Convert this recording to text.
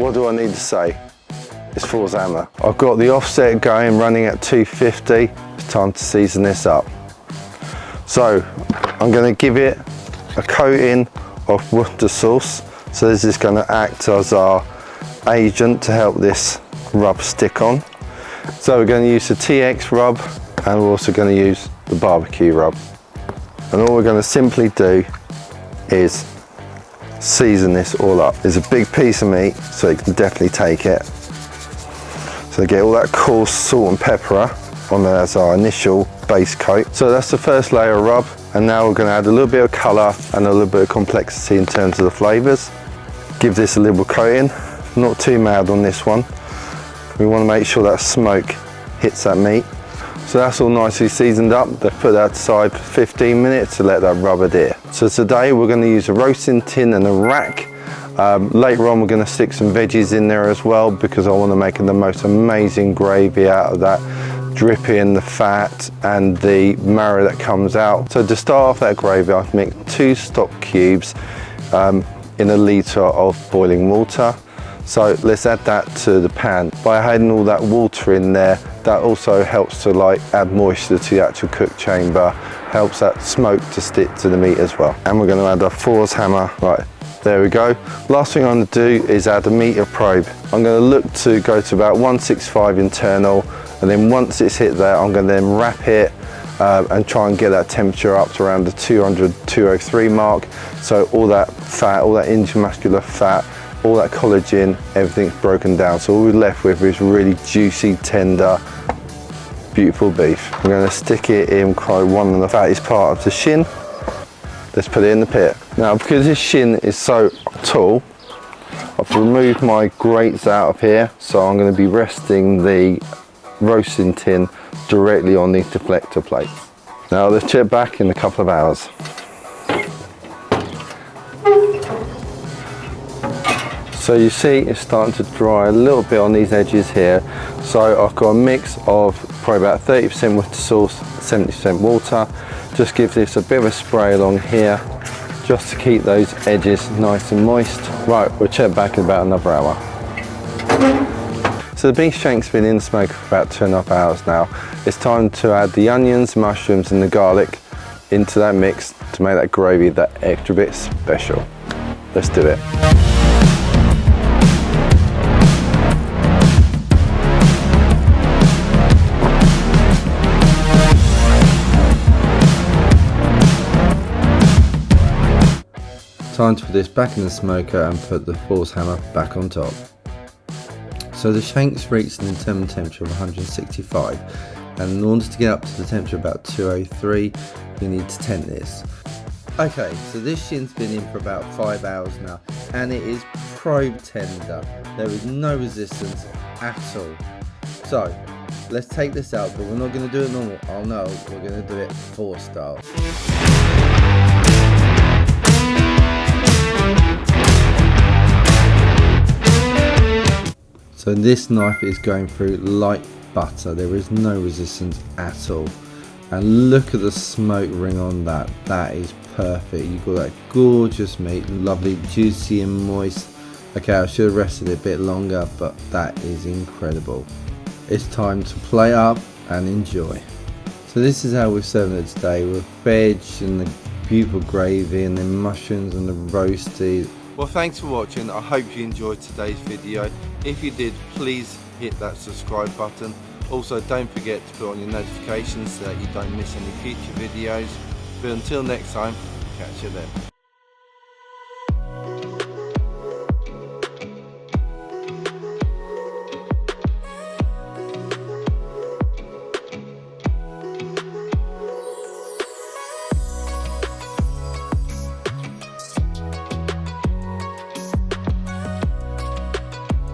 what do I need to say? It's Thor's hammer. I've got the offset going, running at 250. It's time to season this up. So I'm going to give it a coating of Worcester sauce. So this is going to act as our agent to help this rub stick on. So we're going to use the TX rub, and we're also going to use the BBQ rub. And all we're going to simply do is season this all up. It's a big piece of meat, so you can definitely take it. So get all that coarse salt and pepper on there as our initial base coat. So that's the first layer of rub, and now we're going to add a little bit of colour and a little bit of complexity in terms of the flavours. Give this a little coating, not too mad on this one. We want to make sure that smoke hits that meat. So that's all nicely seasoned up. They put that aside for 15 minutes to let that rub adhere. So today we're going to use a roasting tin and a rack. Later on we're going to stick some veggies in there as well, because I want to make the most amazing gravy out of that, dripping the fat and the marrow that comes out. So to start off that gravy, I've mixed 2 stock cubes in a litre of boiling water. So let's add that to the pan. By adding all that water in there, that also helps to add moisture to the actual cook chamber, helps that smoke to stick to the meat as well. And we're going to add our Thor's hammer. Right, there we go. Last thing I'm going to do is add a meter probe. I'm going to look to go to about 165 internal, and then once it's hit there, I'm going to then wrap it and try and get that temperature up to around the 200, 203 mark. So all that fat, all that intramuscular fat, all that collagen, everything's broken down. So all we're left with is really juicy, tender, beautiful beef. I'm going to stick it in kind of one of the fattest part of the shin. Let's put it in the pit. Now, because this shin is so tall, I've removed my grates out of here. So I'm going to be resting the roasting tin directly on these deflector plates. Now let's check back in a couple of hours. So you see it's starting to dry a little bit on these edges here. So I've got a mix of probably about 30% Worcester sauce, 70% water. Just give this a bit of a spray along here, just to keep those edges nice and moist. Right, we'll check back in about another hour. So the beef shank's been in the smoker for about 2.5 hours now. It's time to add the onions, mushrooms and the garlic into that mix to make that gravy that extra bit special. Let's do it. Time to put this back in the smoker and put the Thor's hammer back on top. So the shank's reached an internal temperature of 165, and in order to get up to the temperature of about 203, we need to tent this. Okay, so this shin's been in for about 5 hours now, and it is probe tender. There is no resistance at all. So let's take this out, but we're not going to do it normal. Oh no, we're going to do it Thor style. So this knife is going through like butter. There is no resistance at all. And look at the smoke ring on that. That is perfect. You've got that gorgeous meat, lovely, juicy and moist. Okay, I should have rested it a bit longer, but that is incredible. It's time to plate up and enjoy. So this is how we're serving it today, with veg and the beautiful gravy and then mushrooms and the roasted. Well, thanks for watching. I hope you enjoyed today's video. If you did, please hit that subscribe button. Also, don't forget to put on your notifications so that you don't miss any future videos. But until next time, catch you then.